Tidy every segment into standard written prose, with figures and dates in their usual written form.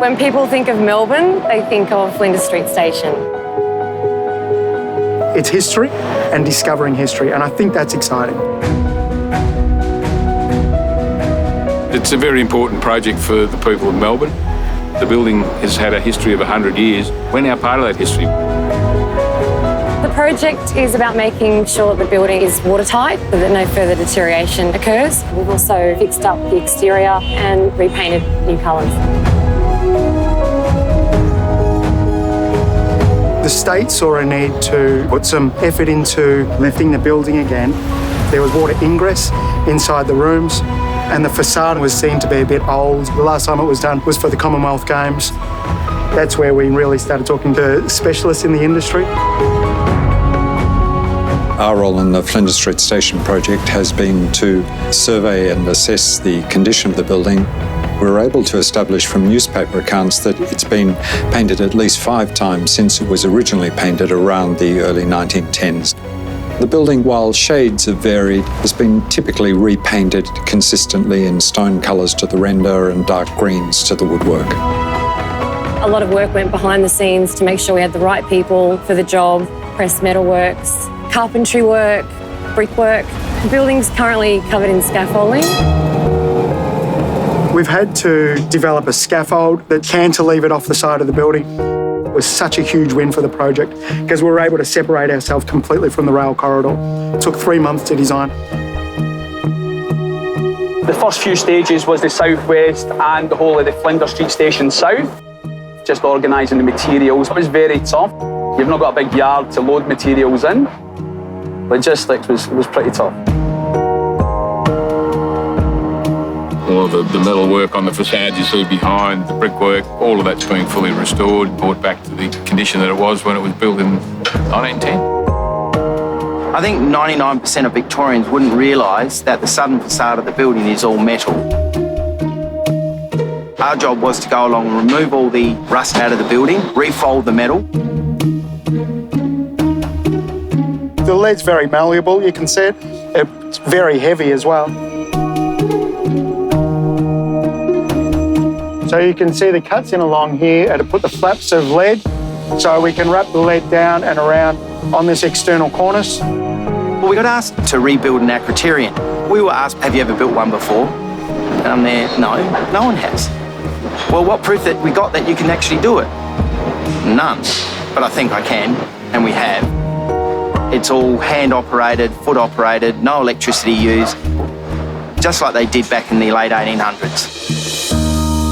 When people think of Melbourne, they think of Flinders Street Station. It's history and discovering history, and I think that's exciting. It's a very important project for the people of Melbourne. The building has had a history of 100 years. We're now part of that history. The project is about making sure the building is watertight so that no further deterioration occurs. We've also fixed up the exterior and repainted new colours. The state saw a need to put some effort into lifting the building again. There was water ingress inside the rooms and the facade was seen to be a bit old. The last time it was done was for the Commonwealth Games. That's where we really started talking to specialists in the industry. Our role in the Flinders Street Station project has been to survey and assess the condition of the building. We were able to establish from newspaper accounts that it's been painted at least 5 times since it was originally painted around the early 1910s. The building, while shades have varied, has been typically repainted consistently in stone colours to the render and dark greens to the woodwork. A lot of work went behind the scenes to make sure we had the right people for the job, pressed metalworks, carpentry work, brickwork. The building's currently covered in scaffolding. We've had to develop a scaffold that cantilevered off the side of the building. It was such a huge win for the project because we were able to separate ourselves completely from the rail corridor. It took 3 months to design. The first few stages was the southwest and the whole of the Flinders Street Station south. Just organising the materials. It was very tough. You've not got a big yard to load materials in. Logistics was pretty tough. All of the metal work on the facade you see behind, the brickwork, all of that's been fully restored, brought back to the condition that it was when it was built in 1910. I think 99% of Victorians wouldn't realise that the southern facade of the building is all metal. Our job was to go along and remove all the rust out of the building, refold the metal. The lead's very malleable, you can see it. It's very heavy as well. So you can see the cuts in along here and to put the flaps of lead so we can wrap the lead down and around on this external cornice. Well, we got asked to rebuild an acroterium. We were asked, have you ever built one before? And I'm there, no one has. Well, what proof that we got that you can actually do it? None. But I think I can, and we have. It's all hand-operated, foot-operated, no electricity used, just like they did back in the late 1800s.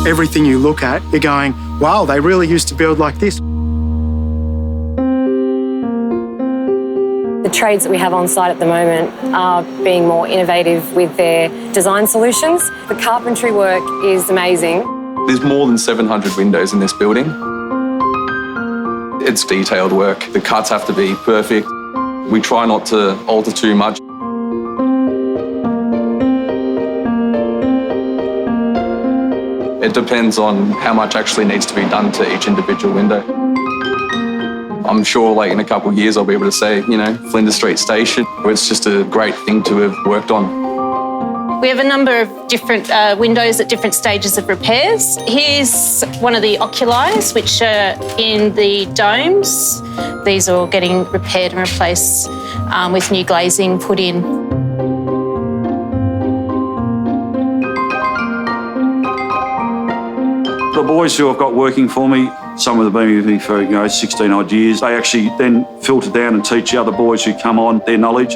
Everything you look at, you're going, wow, they really used to build like this. The trades that we have on site at the moment are being more innovative with their design solutions. The carpentry work is amazing. There's more than 700 windows in this building. It's detailed work. The cuts have to be perfect. We try not to alter too much. It depends on how much actually needs to be done to each individual window. I'm sure in a couple of years I'll be able to say, Flinders Street Station. It's just a great thing to have worked on. We have a number of different windows at different stages of repairs. Here's one of the oculies, which are in the domes. These are all getting repaired and replaced with new glazing put in. The boys who I've got working for me, some of them have been with me for 16 odd years, they actually then filter down and teach the other boys who come on their knowledge.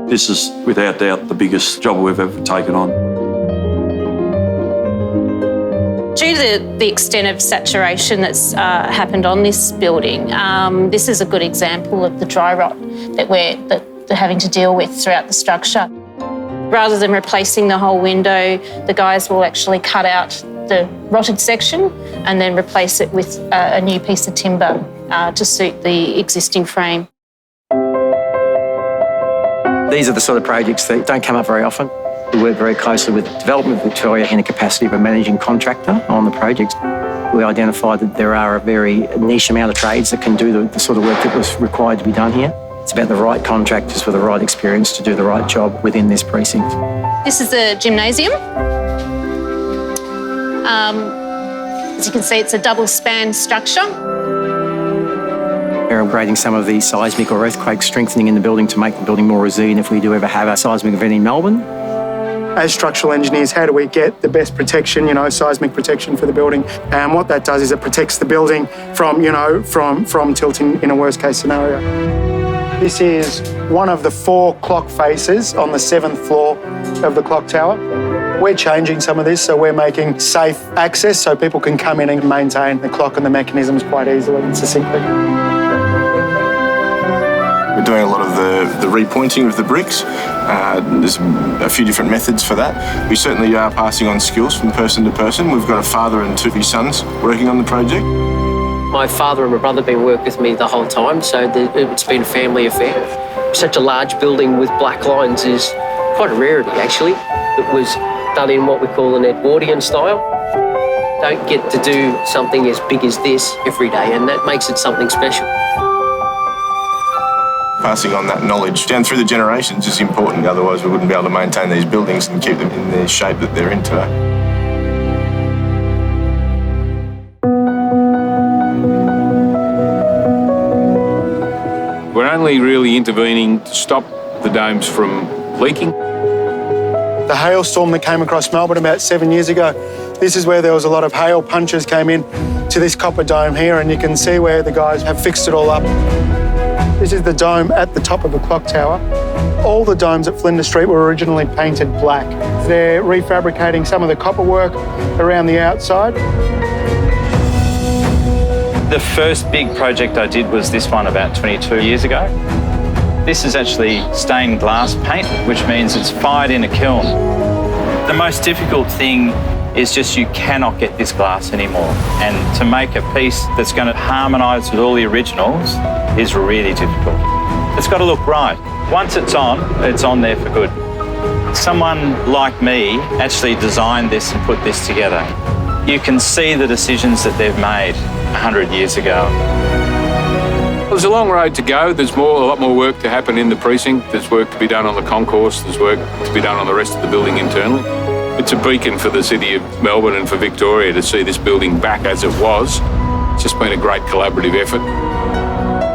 This is without doubt the biggest job we've ever taken on. Due to the extent of saturation that's happened on this building, this is a good example of the dry rot that we're having to deal with throughout the structure. Rather than replacing the whole window, the guys will actually cut out the rotted section and then replace it with a new piece of timber to suit the existing frame. These are the sort of projects that don't come up very often. We work very closely with Development Victoria in the capacity of a managing contractor on the projects. We identified that there are a very niche amount of trades that can do the sort of work that was required to be done here. It's about the right contractors with the right experience to do the right job within this precinct. This is the gymnasium. As you can see, it's a double span structure. We're upgrading some of the seismic or earthquake strengthening in the building to make the building more resilient if we do ever have a seismic event in Melbourne. As structural engineers, how do we get the best protection, seismic protection for the building? And what that does is it protects the building from tilting in a worst case scenario. This is one of the 4 clock faces on the 7th floor of the clock tower. We're changing some of this, so we're making safe access so people can come in and maintain the clock and the mechanisms quite easily and succinctly. We're doing a lot of the repointing of the bricks. There's a few different methods for that. We certainly are passing on skills from person to person. We've got a father and 2 of his sons working on the project. My father and my brother have been working with me the whole time, so it's been a family affair. Such a large building with black lines is quite a rarity, actually. It was done in what we call an Edwardian style. Don't get to do something as big as this every day, and that makes it something special. Passing on that knowledge down through the generations is important, otherwise we wouldn't be able to maintain these buildings and keep them in the shape that they're in today. We're only really intervening to stop the domes from leaking. The hailstorm that came across Melbourne about 7 years ago, this is where there was a lot of hail punches came in to this copper dome here, and you can see where the guys have fixed it all up. This is the dome at the top of the clock tower. All the domes at Flinders Street were originally painted black. They're refabricating some of the copper work around the outside. The first big project I did was this one about 22 years ago. This is actually stained glass paint, which means it's fired in a kiln. The most difficult thing is just you cannot get this glass anymore. And to make a piece that's going to harmonise with all the originals is really difficult. It's got to look right. Once it's on there for good. Someone like me actually designed this and put this together. You can see the decisions that they've made 100 years ago. There's a long road to go. There's a lot more work to happen in the precinct. There's work to be done on the concourse. There's work to be done on the rest of the building internally. It's a beacon for the city of Melbourne and for Victoria to see this building back as it was. It's just been a great collaborative effort.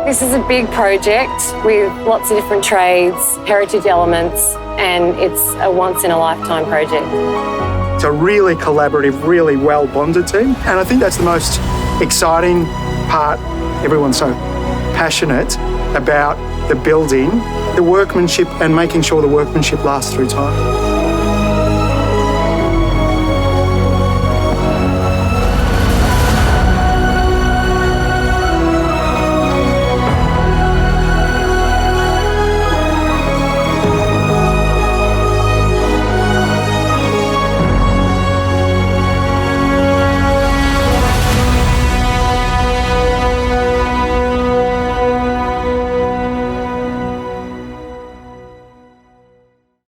This is a big project with lots of different trades, heritage elements, and it's a once-in-a-lifetime project. It's a really collaborative, really well-bonded team, and I think that's the most exciting part. Everyone's so passionate about the building, the workmanship, and making sure the workmanship lasts through time.